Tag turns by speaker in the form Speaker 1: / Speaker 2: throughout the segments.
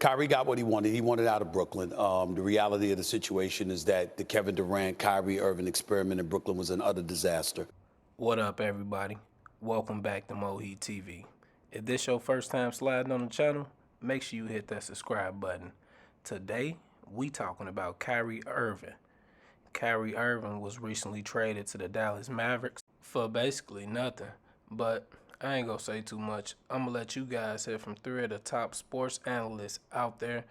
Speaker 1: Kyrie got what he wanted. He wanted out of Brooklyn. The reality of the situation is that the Kevin Durant, Kyrie Irving experiment in Brooklyn was an utter disaster.
Speaker 2: What up, everybody? Welcome back to Moheed TV. If this your first time sliding on the channel, make sure you hit that subscribe button. Today, we talking about Kyrie Irving. Kyrie Irving was recently traded to the Dallas Mavericks for basically nothing, but I ain't gonna say too much. I'm gonna let you guys hear from three of the top sports analysts out there.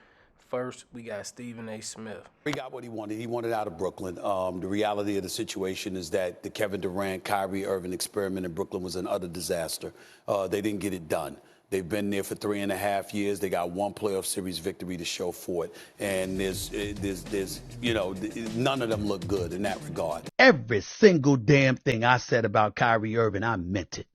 Speaker 2: First, we got Stephen A. Smith.
Speaker 1: He got what he wanted. He wanted out of Brooklyn. The reality of the situation is that the Kevin Durant, Kyrie Irving experiment in Brooklyn was an utter disaster. They didn't get it done. They've been there for 3.5 years. They got one playoff series victory to show for it. And there's none of them look good in that regard.
Speaker 3: Every single damn thing I said about Kyrie Irving, I meant it.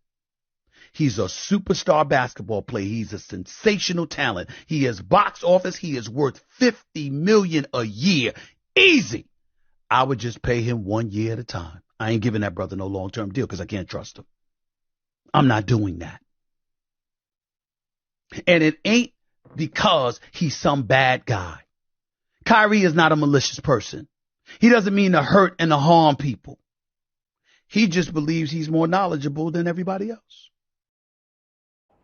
Speaker 3: He's a superstar basketball player. He's a sensational talent. He has box office. He is worth $50 million a year. Easy. I would just pay him 1 year at a time. I ain't giving that brother no long-term deal because I can't trust him. I'm not doing that. And it ain't because he's some bad guy. Kyrie is not a malicious person. He doesn't mean to hurt and to harm people. He just believes he's more knowledgeable than everybody else.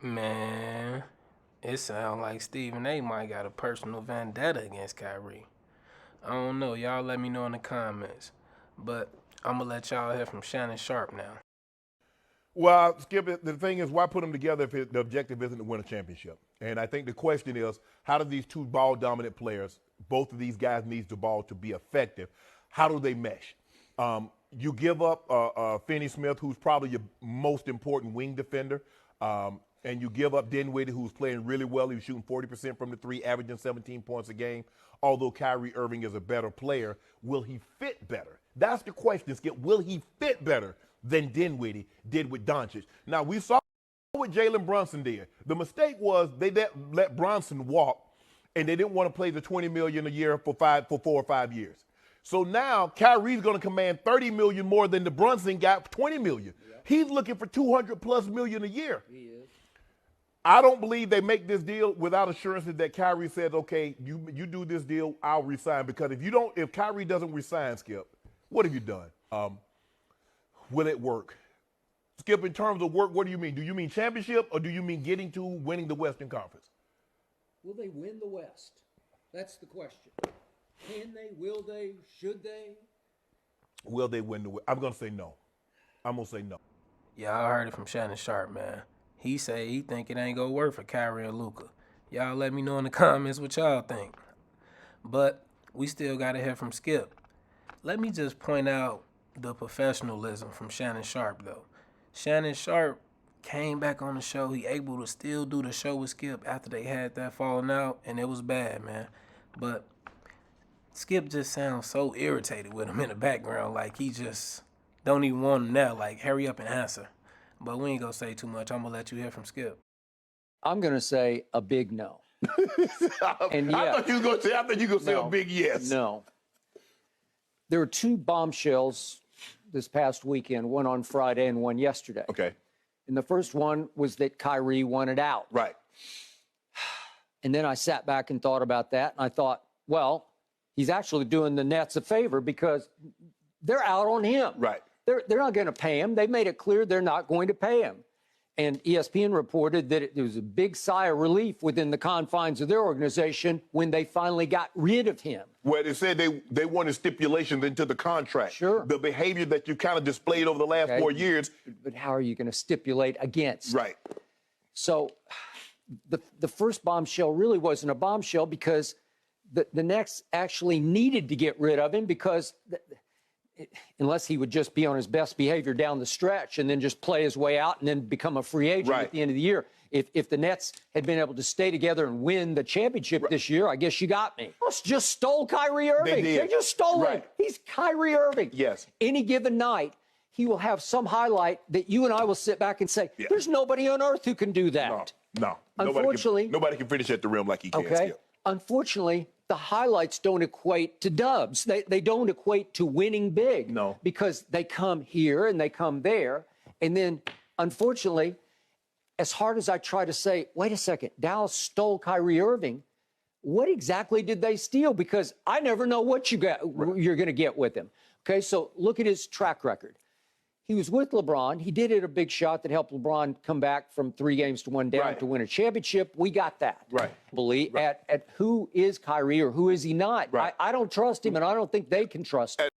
Speaker 2: Man, it sounds like Stephen A. might got a personal vendetta against Kyrie. I don't know. Y'all let me know in the comments. But I'm going to let y'all hear from Shannon Sharp now.
Speaker 4: Well, Skip, the thing is, why put them together if the objective isn't to win a championship? And I think the question is, how do these two ball-dominant players, both of these guys need the ball to be effective, how do they mesh? You give up Finney Smith, who's probably your most important wing defender, and you give up Dinwiddie, who's playing really well. He was shooting 40% from the three, averaging 17 points a game. Although Kyrie Irving is a better player, will he fit better? That's the question, Skip. Will he fit better than Dinwiddie did with Doncic? Now, we saw what Jalen Brunson did. The mistake was they let Brunson walk, and they didn't want to play the $20 million a year for 4 or 5 years. So now Kyrie's going to command $30 million more than the Brunson got, $20 million. Yeah. He's looking for $200+ million a year. He is. I don't believe they make this deal without assurances that Kyrie says, okay, you do this deal, I'll resign. Because if Kyrie doesn't resign, Skip, what have you done? Will it work? Skip, in terms of work, what do you mean? Do you mean championship or do you mean getting to winning the Western Conference?
Speaker 5: Will they win the West? That's the question. Can they? Will they? Should they?
Speaker 4: Will they win the West? I'm going to say no. I'm going to say no.
Speaker 2: Yeah, I heard it from Shannon Sharp, man. He say he think it ain't gonna work for Kyrie and Luka. Y'all let me know in the comments what y'all think. But we still gotta hear from Skip. Let me just point out the professionalism from Shannon Sharp, though. Shannon Sharp came back on the show. He able to still do the show with Skip after they had that falling out, and it was bad, man. But Skip just sounds so irritated with him in the background, like he just don't even want him now. Like, hurry up and answer. But we ain't going to say too much. I'm going to let you hear from Skip.
Speaker 5: I'm going to say a big no.
Speaker 4: And yeah, I thought you were going to say a big yes.
Speaker 5: No. There were two bombshells this past weekend, one on Friday and one yesterday.
Speaker 4: Okay.
Speaker 5: And the first one was that Kyrie wanted out.
Speaker 4: Right.
Speaker 5: And then I sat back and thought about that, and I thought, well, he's actually doing the Nets a favor because they're out on him.
Speaker 4: Right.
Speaker 5: They're not going to pay him. They made it clear they're not going to pay him. And ESPN reported that it was a big sigh of relief within the confines of their organization when they finally got rid of him.
Speaker 4: Well, they said they wanted stipulations into the contract.
Speaker 5: Sure.
Speaker 4: The behavior that you kind of displayed over the last 4 years.
Speaker 5: But how are you going to stipulate against?
Speaker 4: Right.
Speaker 5: So the first bombshell really wasn't a bombshell because the Nets actually needed to get rid of him because unless he would just be on his best behavior down the stretch and then just play his way out and then become a free agent at the end of the year. If the Nets had been able to stay together and win the championship this year, I guess you got me. Just stole Kyrie Irving. They just stole him. He's Kyrie Irving.
Speaker 4: Yes.
Speaker 5: Any given night, he will have some highlight that you and I will sit back and say, there's nobody on earth who can do that.
Speaker 4: No.
Speaker 5: Unfortunately.
Speaker 4: Nobody can finish at the rim like he can.
Speaker 5: Okay. Unfortunately, the highlights don't equate to dubs. They don't equate to winning big.
Speaker 4: No.
Speaker 5: Because they come here and they come there. And then, unfortunately, as hard as I try to say, wait a second, Dallas stole Kyrie Irving, what exactly did they steal? Because I never know what you're going to get with him. Okay, so look at his track record. He was with LeBron. He did hit a big shot that helped LeBron come back from 3 games to 1 down to win a championship. We got that. Believe at who is Kyrie or who is he not? I don't trust him, and I don't think they can trust him.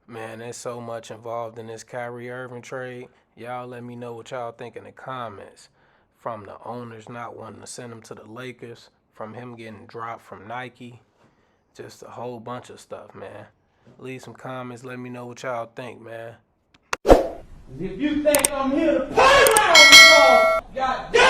Speaker 2: Man, there's so much involved in this Kyrie Irving trade. Y'all let me know what y'all think in the comments. From the owners not wanting to send him to the Lakers, from him getting dropped from Nike, just a whole bunch of stuff, man. Leave some comments, let me know what y'all think, man.
Speaker 6: If you think I'm here to play around with y'all, goddamn!